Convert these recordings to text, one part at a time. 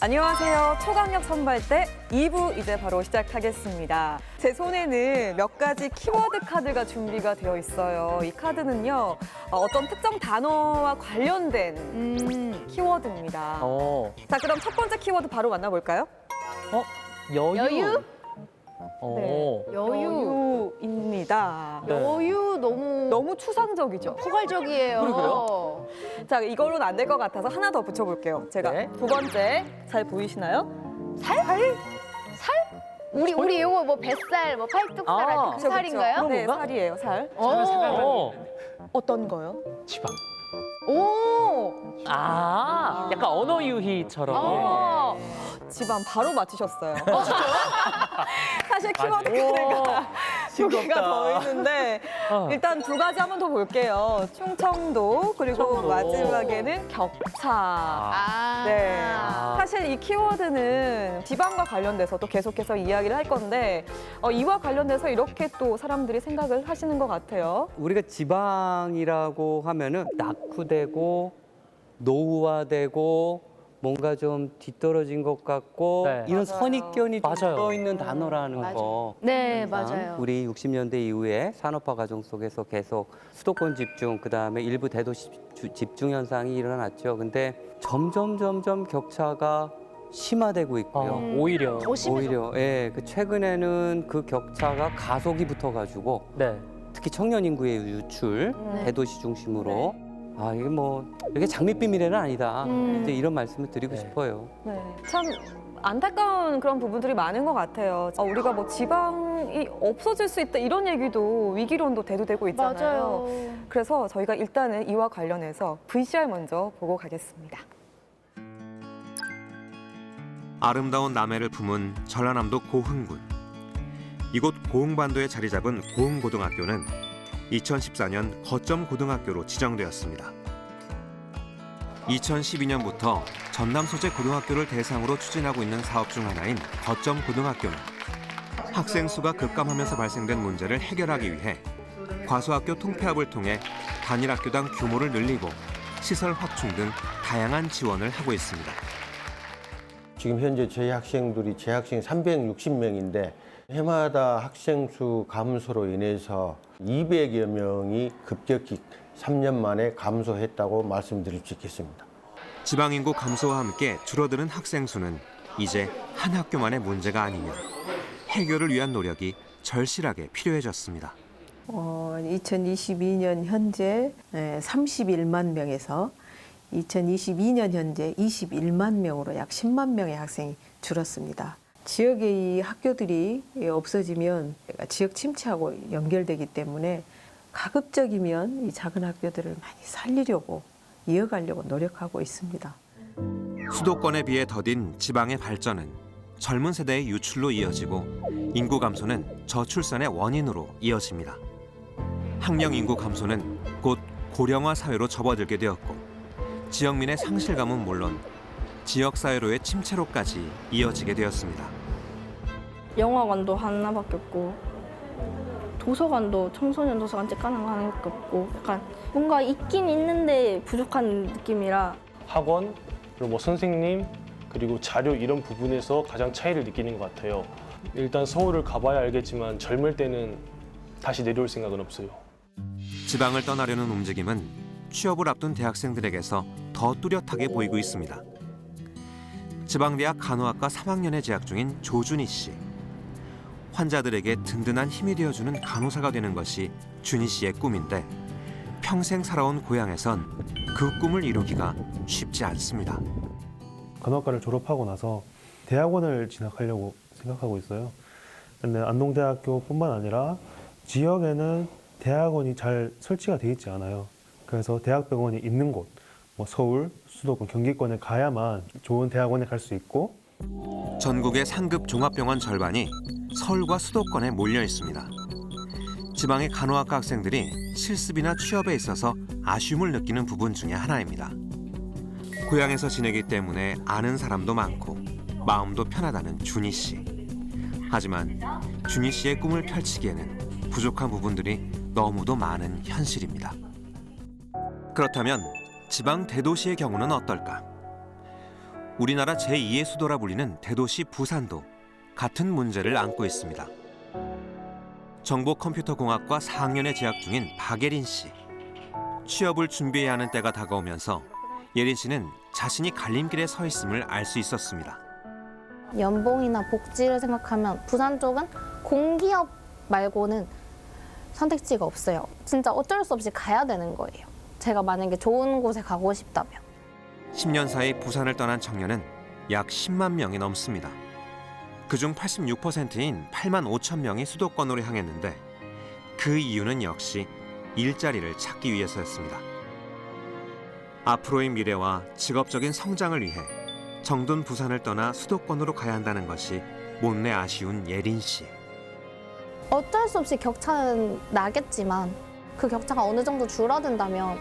안녕하세요. 초강력 선발대 2부 이제 바로 시작하겠습니다. 제 손에는 몇 가지 키워드 카드가 준비가 되어 있어요. 이 카드는요, 어떤 특정 단어와 관련된 키워드입니다. 자, 그럼 첫 번째 키워드 바로 만나볼까요? 여유? 네. 여유입니다. 네. 여유 너무 추상적이죠? 포괄적이에요. 그러게요. 자, 이걸로는 안 될 것 같아서 하나 더 붙여볼게요. 제가 네. 두 번째, 잘 보이시나요? 우리 이거 뭐 뱃살, 뭐 팔뚝살, 아, 그 그쵸, 살인가요? 그쵸. 네, 그런 건가? 살이에요, 살. 어. 어떤 거요? 지방. 오. 약간 언어 유희처럼. 어. 지방 바로 맞히셨어요. 사실 키워드 맞아요. 카드가 두 개가 싱겁다. 더 있는데 일단 두 가지 한번 더 볼게요. 충청도 그리고 충청도. 마지막에는 격차. 네. 사실 이 키워드는 지방과 관련돼서 또 계속해서 이야기를 할 건데 이와 관련돼서 이렇게 또 사람들이 생각을 하시는 것 같아요. 우리가 지방이라고 하면은 낙후되고 노후화되고 뭔가 좀 뒤떨어진 것 같고 네. 이런 맞아요. 선입견이 좀 맞아요. 들어있는 단어라는 맞아요. 거. 네, 항상 맞아요. 우리 60년대 이후에 산업화 과정 속에서 계속 수도권 집중, 그다음에 일부 대도시 집중 현상이 일어났죠. 근데 점점 격차가 심화되고 있고요. 오히려. 더 심해져. 오히려 그 최근에는 그 격차가 가속이 붙어가지고 네. 특히 청년 인구의 유출, 네. 대도시 중심으로 이게 뭐 이게 장밋빛 미래는 아니다. 이제 이런 말씀을 드리고 네. 싶어요. 네. 참 안타까운 그런 부분들이 많은 것 같아요. 우리가 뭐 지방이 없어질 수 있다 이런 얘기도 위기론도 대두되고 있잖아요. 맞아요. 그래서 저희가 일단은 이와 관련해서 VCR 먼저 보고 가겠습니다. 아름다운 남해를 품은 전라남도 고흥군. 이곳 고흥반도에 자리 잡은 고흥고등학교는 2014년 거점 고등학교로 지정되었습니다. 2012년부터 전남 소재 고등학교를 대상으로 추진하고 있는 사업 중 하나인 거점 고등학교는 학생 수가 급감하면서 발생된 문제를 해결하기 위해 과수학교 통폐합을 통해 단일 학교당 규모를 늘리고 시설 확충 등 다양한 지원을 하고 있습니다. 지금 현재 저희 학생들이 재학생 360명인데 해마다 학생 수 감소로 인해서 200여 명이 급격히 3년 만에 감소했다고 말씀드릴 수 있겠습니다. 지방 인구 감소와 함께 줄어드는 학생 수는 이제 한 학교만의 문제가 아니며 해결을 위한 노력이 절실하게 필요해졌습니다. 2022년 현재 31만 명에서 2022년 현재 21만 명으로 약 10만 명의 학생이 줄었습니다. 지역의 이 학교들이 없어지면 지역 침체하고 연결되기 때문에 가급적이면 이 작은 학교들을 많이 살리려고 이어가려고 노력하고 있습니다. 수도권에 비해 더딘 지방의 발전은 젊은 세대의 유출로 이어지고 인구 감소는 저출산의 원인으로 이어집니다. 학령 인구 감소는 곧 고령화 사회로 접어들게 되었고 지역민의 상실감은 물론 지역사회로의 침체로까지 이어지게 되었습니다. 영화관도 하나밖에 없고 도서관도 청소년 도서관 쬐까는 거 하나밖에 없고 약간 뭔가 있긴 있는데 부족한 느낌이라 학원, 그리고 뭐 선생님, 그리고 자료 이런 부분에서 가장 차이를 느끼는 것 같아요. 일단 서울을 가봐야 알겠지만 젊을 때는 다시 내려올 생각은 없어요. 지방을 떠나려는 움직임은 취업을 앞둔 대학생들에게서 더 뚜렷하게 보이고 있습니다. 지방대학 간호학과 3학년에 재학 중인 조준희 씨. 환자들에게 든든한 힘이 되어주는 간호사가 되는 것이 준희 씨의 꿈인데 평생 살아온 고향에선 그 꿈을 이루기가 쉽지 않습니다. 간호학과를 졸업하고 나서 대학원을 진학하려고 생각하고 있어요. 근데 안동대학교뿐만 아니라 지역에는 대학원이 잘 설치가 돼 있지 않아요. 그래서 대학병원이 있는 곳, 뭐 서울, 수도권, 경기권에 가야만 좋은 대학원에 갈 수 있고 전국의 상급 종합병원 절반이 서울과 수도권에 몰려 있습니다. 지방의 간호학과 학생들이 실습이나 취업에 있어서 아쉬움을 느끼는 부분 중에 하나입니다. 고향에서 지내기 때문에 아는 사람도 많고 마음도 편하다는 준희 씨. 하지만 준희 씨의 꿈을 펼치기에는 부족한 부분들이 너무도 많은 현실입니다. 그렇다면 지방 대도시의 경우는 어떨까? 우리나라 제2의 수도라 불리는 대도시 부산도 같은 문제를 안고 있습니다. 정보컴퓨터공학과 4학년에 재학 중인 박예린 씨. 취업을 준비해야 하는 때가 다가오면서 예린 씨는 자신이 갈림길에 서 있음을 알 수 있었습니다. 연봉이나 복지를 생각하면 부산 쪽은 공기업 말고는 선택지가 없어요. 진짜 어쩔 수 없이 가야 되는 거예요. 제가 만약에 좋은 곳에 가고 싶다면. 10년 사이 부산을 떠난 청년은 약 10만 명이 넘습니다. 그중 86%인 8만 5천 명이 수도권으로 향했는데 그 이유는 역시 일자리를 찾기 위해서였습니다. 앞으로의 미래와 직업적인 성장을 위해 정든 부산을 떠나 수도권으로 가야 한다는 것이 못내 아쉬운 예린 씨. 어쩔 수 없이 격차는 나겠지만 그 격차가 어느 정도 줄어든다면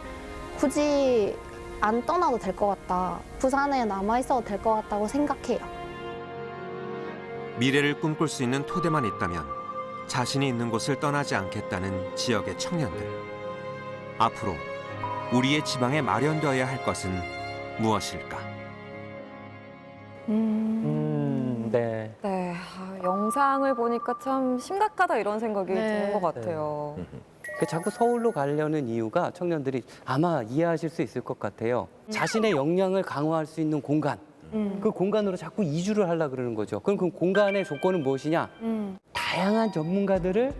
굳이 안 떠나도 될 것 같다. 부산에 남아있어도 될 것 같다고 생각해요. 미래를 꿈꿀 수 있는 토대만 있다면 자신이 있는 곳을 떠나지 않겠다는 지역의 청년들. 앞으로 우리의 지방에 마련되어야 할 것은 무엇일까? 네. 네, 영상을 보니까 참 심각하다 이런 생각이 네. 드는 것 같아요. 자꾸 서울로 가려는 이유가 청년들이 아마 이해하실 수 있을 것 같아요. 자신의 역량을 강화할 수 있는 공간. 그 공간으로 자꾸 이주를 하려고 그러는 거죠. 그럼 그 공간의 조건은 무엇이냐? 다양한 전문가들을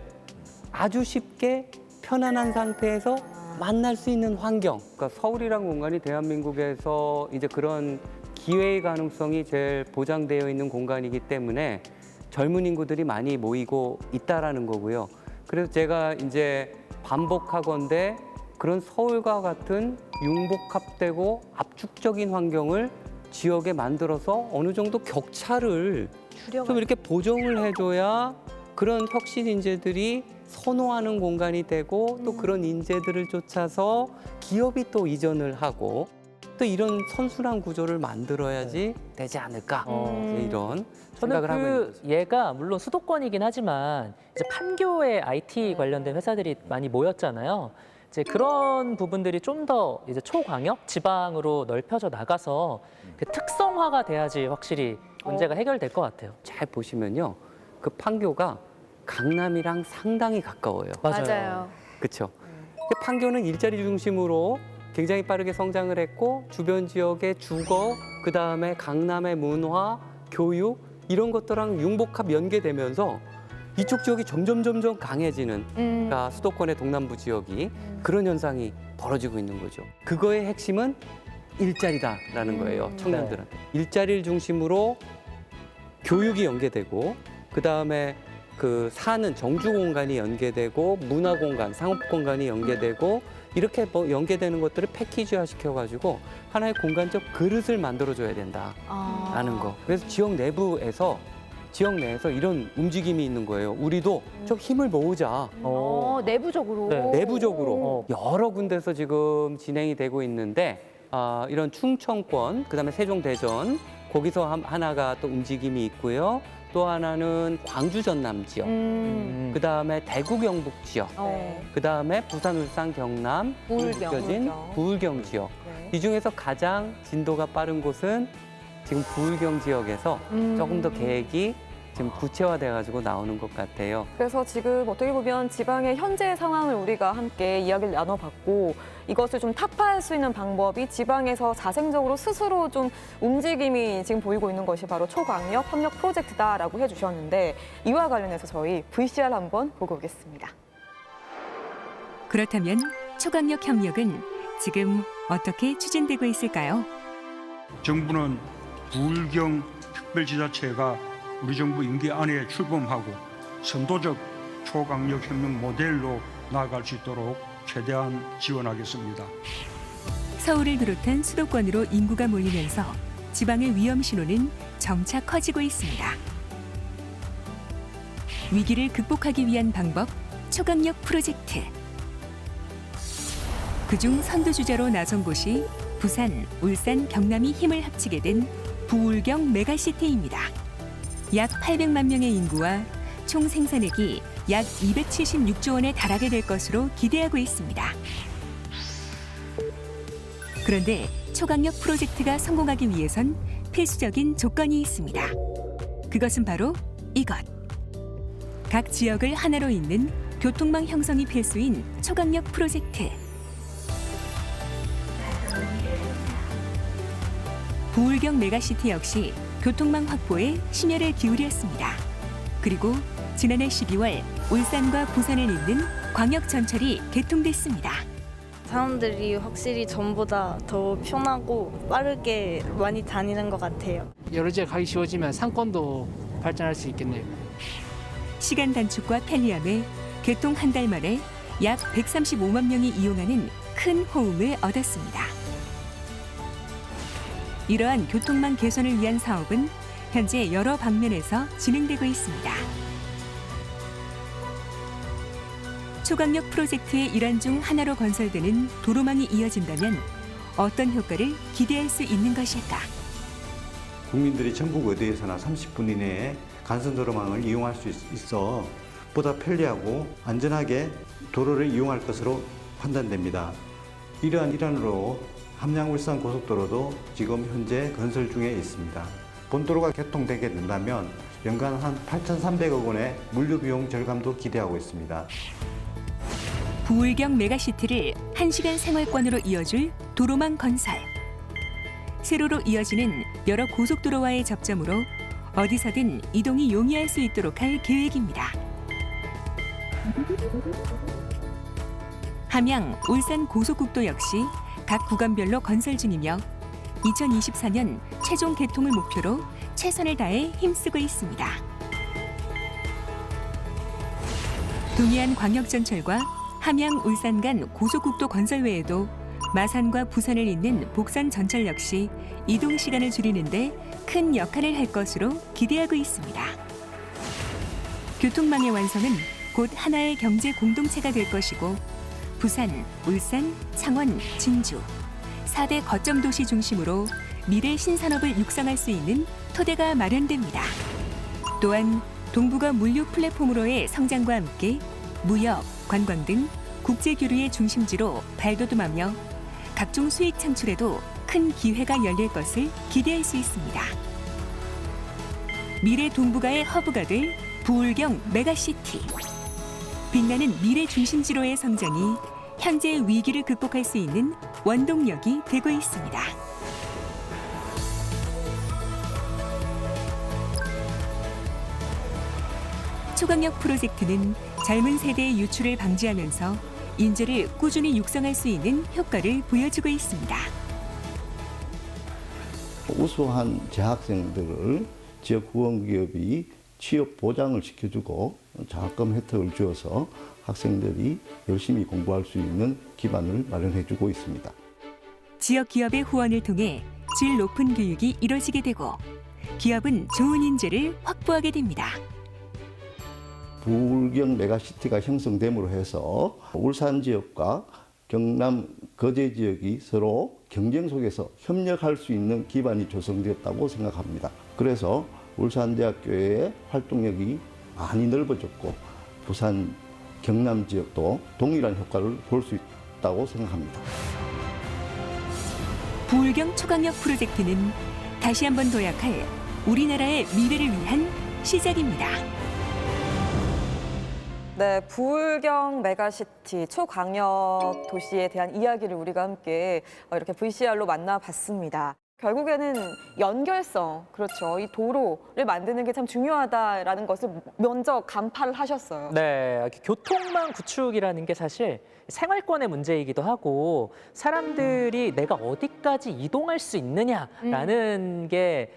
아주 쉽게 편안한 상태에서 만날 수 있는 환경. 그러니까 서울이란 공간이 대한민국에서 이제 그런 기회의 가능성이 제일 보장되어 있는 공간이기 때문에 젊은 인구들이 많이 모이고 있다라는 거고요. 그래서 제가 이제 반복하건대 그런 서울과 같은 융복합되고 압축적인 환경을 지역에 만들어서 어느 정도 격차를 좀 이렇게 보정을 해줘야 그런 혁신 인재들이 선호하는 공간이 되고 또 그런 인재들을 쫓아서 기업이 또 이전을 하고 또 이런 선순환 구조를 만들어야지 되지 않을까 이제 이런 생각을 하고 있는 거죠. 얘가 물론 수도권이긴 하지만 이제 판교에 IT 관련된 회사들이 많이 모였잖아요. 이제 그런 부분들이 좀 더 이제 초광역 지방으로 넓혀져 나가서 그 특성화가 돼야지 확실히 문제가 해결될 것 같아요. 잘 보시면요, 그 판교가 강남이랑 상당히 가까워요. 맞아요. 그렇죠. 판교는 일자리 중심으로 굉장히 빠르게 성장을 했고 주변 지역의 주거, 그 다음에 강남의 문화, 교육 이런 것들랑 융복합 연계되면서 이쪽 지역이 점점 강해지는 그러니까 수도권의 동남부 지역이 그런 현상이 벌어지고 있는 거죠. 그거의 핵심은 일자리다라는 거예요. 청년들한테. 일자리를 중심으로 교육이 연계되고 그 다음에 그 사는 정주 공간이 연계되고 문화 공간, 상업 공간이 연계되고 이렇게 뭐 연계되는 것들을 패키지화 시켜가지고 하나의 공간적 그릇을 만들어줘야 된다라는 거. 그래서 지역 내에서 이런 움직임이 있는 거예요. 우리도 좀 힘을 모으자. 내부적으로. 네. 내부적으로 여러 군데서 지금 진행이 되고 있는데 이런 충청권, 그다음에 세종대전 거기서 하나가 또 움직임이 있고요. 또 하나는 광주 전남 지역, 그다음에 대구 경북 지역, 그다음에 부산 울산 경남 묶여진 부울경 지역. 이 중에서 가장 진도가 빠른 곳은 지금 부울경 지역에서 조금 더 계획이 지금 구체화돼 가지고 나오는 것 같아요. 그래서 지금 어떻게 보면 지방의 현재 상황을 우리가 함께 이야기를 나눠봤고 이것을 좀 타파할 수 있는 방법이 지방에서 자생적으로 스스로 좀 움직임이 지금 보이고 있는 것이 바로 초광역 협력 프로젝트다라고 해주셨는데 이와 관련해서 저희 VCR 한번 보고 오겠습니다. 그렇다면 초강력 협력은 지금 어떻게 추진되고 있을까요? 정부는 부울경 특별지자체가 우리 정부 임기 안에 출범하고 선도적 초강력 협력 모델로 나아갈 수 있도록 최대한 지원하겠습니다. 서울을 비롯한 수도권으로 인구가 몰리면서 지방의 위험 신호는 점차 커지고 있습니다. 위기를 극복하기 위한 방법, 초강력 프로젝트. 그중 선두주자로 나선 곳이 부산, 울산, 경남이 힘을 합치게 된 부울경 메가시티입니다. 약 800만 명의 인구와 총 생산액이 약 276조 원에 달하게 될 것으로 기대하고 있습니다. 그런데 초강력 프로젝트가 성공하기 위해선 필수적인 조건이 있습니다. 그것은 바로 이것. 각 지역을 하나로 잇는 교통망 형성이 필수인 초강력 프로젝트. 부울경 메가시티 역시 교통망 확보에 심혈을 기울였습니다. 그리고 지난해 12월 울산과 부산을 잇는 광역전철이 개통됐습니다. 사람들이 확실히 전보다 더 편하고 빠르게 많이 다니는 것 같아요. 여러 지역 가기 쉬워지면 상권도 발전할 수 있겠네요. 시간 단축과 편리함에 개통 한 달 만에 약 135만 명이 이용하는 큰 호응을 얻었습니다. 이러한 교통망 개선을 위한 사업은 현재 여러 방면에서 진행되고 있습니다. 초강력 프로젝트의 일환 중 하나로 건설되는 도로망이 이어진다면 어떤 효과를 기대할 수 있는 것일까? 국민들이 전국 어디에서나 30분 이내에 간선도로망을 이용할 수 있어 보다 편리하고 안전하게 도로를 이용할 것으로 판단됩니다. 이러한 일환으로 함양-울산 고속도로도 지금 현재 건설 중에 있습니다. 본도로가 개통되게 된다면 연간 한 8,300억 원의 물류비용 절감도 기대하고 있습니다. 부울경 메가시티를 1시간 생활권으로 이어줄 도로망 건설. 세로로 이어지는 여러 고속도로와의 접점으로 어디서든 이동이 용이할 수 있도록 할 계획입니다. 함양, 울산 고속국도 역시 각 구간별로 건설 중이며 2024년 최종 개통을 목표로 최선을 다해 힘쓰고 있습니다. 동해안 광역전철과 함양, 울산 간 고속국도 건설 외에도 마산과 부산을 잇는 복산전철 역시 이동 시간을 줄이는데 큰 역할을 할 것으로 기대하고 있습니다. 교통망의 완성은 곧 하나의 경제 공동체가 될 것이고 부산, 울산, 창원, 진주 4대 거점 도시 중심으로 미래 신산업을 육성할 수 있는 토대가 마련됩니다. 또한 동북아 물류 플랫폼으로의 성장과 함께 무역, 관광 등 국제 교류의 중심지로 발돋움하며 각종 수익 창출에도 큰 기회가 열릴 것을 기대할 수 있습니다. 미래 동북아의 허브가 될 부울경 메가시티. 빛나는 미래 중심지로의 성장이 현재의 위기를 극복할 수 있는 원동력이 되고 있습니다. 초강력 프로젝트는 젊은 세대의 유출을 방지하면서 인재를 꾸준히 육성할 수 있는 효과를 보여주고 있습니다. 우수한 재학생들을 지역 후원기업이 취업 보장을 시켜주고 장학금 혜택을 주어서 학생들이 열심히 공부할 수 있는 기반을 마련해주고 있습니다. 지역 기업의 후원을 통해 질 높은 교육이 이뤄지게 되고 기업은 좋은 인재를 확보하게 됩니다. 부울경 메가시티가 형성됨으로 해서 울산 지역과 경남 거제 지역이 서로 경쟁 속에서 협력할 수 있는 기반이 조성되었다고 생각합니다. 그래서 울산대학교의 활동력이 많이 넓어졌고 부산, 경남 지역도 동일한 효과를 볼 수 있다고 생각합니다. 부울경 초강력 프로젝트는 다시 한번 도약할 우리나라의 미래를 위한 시작입니다. 네, 부울경 메가시티 초광역 도시에 대한 이야기를 우리가 함께 이렇게 VCR로 만나봤습니다. 결국에는 연결성, 그렇죠. 이 도로를 만드는 게 참 중요하다라는 것을 먼저 간파를 하셨어요. 네, 교통망 구축이라는 게 사실 생활권의 문제이기도 하고 사람들이 내가 어디까지 이동할 수 있느냐라는 게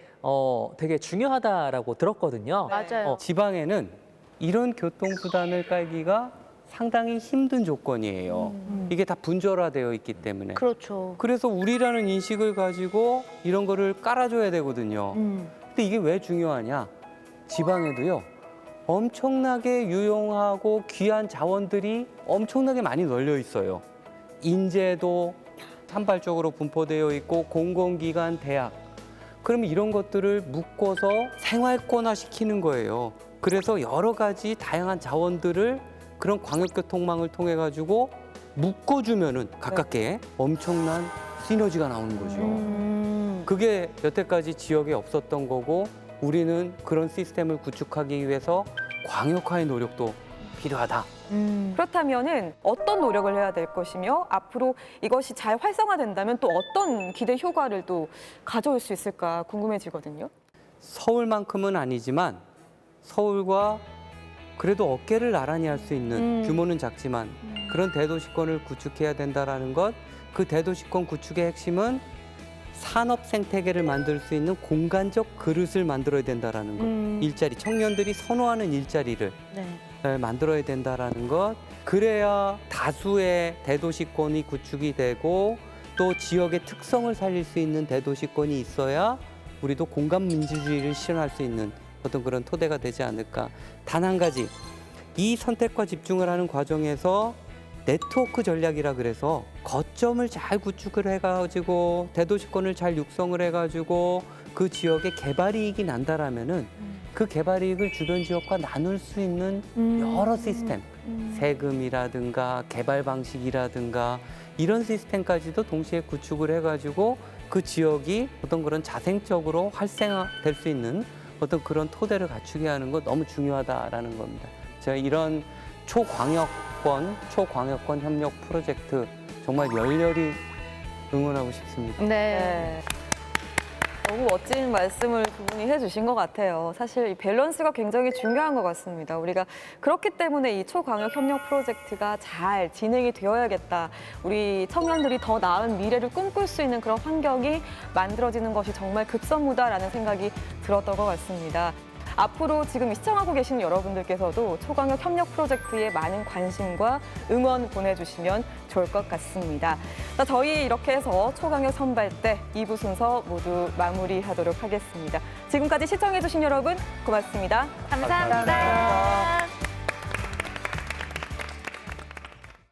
되게 중요하다라고 들었거든요. 맞아요. 지방에는 이런 교통수단을 깔기가 상당히 힘든 조건이에요. 이게 다 분절화되어 있기 때문에. 그렇죠. 그래서 우리라는 인식을 가지고 이런 거를 깔아줘야 되거든요. 근데 이게 왜 중요하냐? 지방에도요. 엄청나게 유용하고 귀한 자원들이 엄청나게 많이 널려 있어요. 인재도 산발적으로 분포되어 있고 공공기관, 대학. 그러면 이런 것들을 묶어서 생활권화 시키는 거예요. 그래서 여러 가지 다양한 자원들을 그런 광역교통망을 통해 가지고 묶어주면은 가깝게 엄청난 시너지가 나오는 거죠. 그게 여태까지 지역에 없었던 거고 우리는 그런 시스템을 구축하기 위해서 광역화의 노력도 필요하다. 그렇다면은 어떤 노력을 해야 될 것이며 앞으로 이것이 잘 활성화된다면 또 어떤 기대 효과를 또 가져올 수 있을까 궁금해지거든요. 서울만큼은 아니지만 서울과 그래도 어깨를 나란히 할 수 있는 규모는 작지만 그런 대도시권을 구축해야 된다라는 것, 그 대도시권 구축의 핵심은 산업 생태계를 만들 수 있는 공간적 그릇을 만들어야 된다라는 것. 일자리, 청년들이 선호하는 일자리를 만들어야 된다라는 것. 그래야 다수의 대도시권이 구축이 되고 또 지역의 특성을 살릴 수 있는 대도시권이 있어야 우리도 공간 민주주의를 실현할 수 있는 어떤 그런 토대가 되지 않을까. 단 한 가지, 이 선택과 집중을 하는 과정에서 네트워크 전략이라 그래서 거점을 잘 구축을 해가지고 대도시권을 잘 육성을 해가지고 그 지역에 개발 이익이 난다라면은 그 개발 이익을 주변 지역과 나눌 수 있는 여러 시스템, 세금이라든가 개발 방식이라든가 이런 시스템까지도 동시에 구축을 해가지고 그 지역이 어떤 그런 자생적으로 활성화될 수 있는 어떤 그런 토대를 갖추게 하는 것 너무 중요하다라는 겁니다. 제가 이런 초광역권 협력 프로젝트 정말 열렬히 응원하고 싶습니다. 네. 너무 멋진 말씀을 두 분이 해주신 것 같아요. 사실 이 밸런스가 굉장히 중요한 것 같습니다. 우리가 그렇기 때문에 이 초광역 협력 프로젝트가 잘 진행이 되어야겠다. 우리 청년들이 더 나은 미래를 꿈꿀 수 있는 그런 환경이 만들어지는 것이 정말 급선무다라는 생각이 들었던 것 같습니다. 앞으로 지금 시청하고 계신 여러분들께서도 초광역 협력 프로젝트에 많은 관심과 응원 보내주시면 좋을 것 같습니다. 자, 저희 이렇게 해서 초광역 선발대 2부 순서 모두 마무리하도록 하겠습니다. 지금까지 시청해주신 여러분 고맙습니다. 감사합니다.